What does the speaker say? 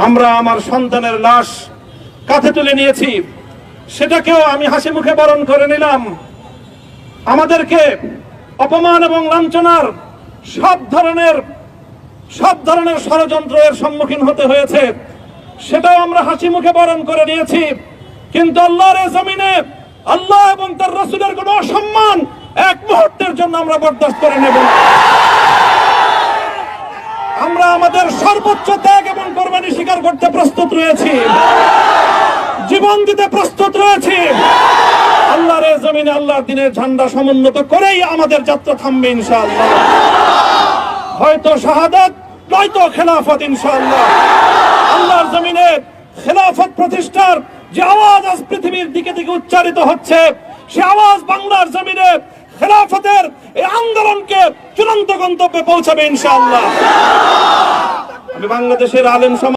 আমরা আমার সন্তানের লাশ কাঁধে তুলে নিয়েছি, সেটাকেও আমি হাসি মুখে বরণ করে নিলাম। আমাদেরকে অপমান এবং লাঞ্ছনার সব ধরনের ষড়যন্ত্রের সম্মুখীন হতে হয়েছে, সেটাও আমরা হাসি মুখে বরণ করে নিয়েছি। কিন্তু আল্লাহর জমিনে আল্লাহ এবং তার রাসূলের কোনো অসম্মান এক মুহূর্তের জন্য আমরা বরদাস্ত করে নেব না। আমরা আমাদের সর্বোচ্চ ত্যাগ এবং কোরবানি স্বীকার করতে প্রস্তুত রয়েছি, জীবন দিতে প্রস্তুত রয়েছি। আল্লাহর জমিনে আল্লাহর দ্বীনের ঝান্ডা সমুন্নত করেই আমাদের যাত্রা থামবে ইনশাআল্লাহ। হয়তো শাহাদাত, নয়তো খেলাফত ইনশাআল্লাহ। আল্লাহর জমিনে খেলাফত প্রতিষ্ঠার যে আওয়াজ আজ পৃথিবীর দিকে দিকে উচ্চারিত হচ্ছে, সে আওয়াজ বাংলার জমিনে খেলাফতের এই আন্দোলনকে চূড়ান্ত গন্তব্যে পৌঁছাবে ইনশাআল্লাহ। আমি বাংলাদেশের আলেম সমাজ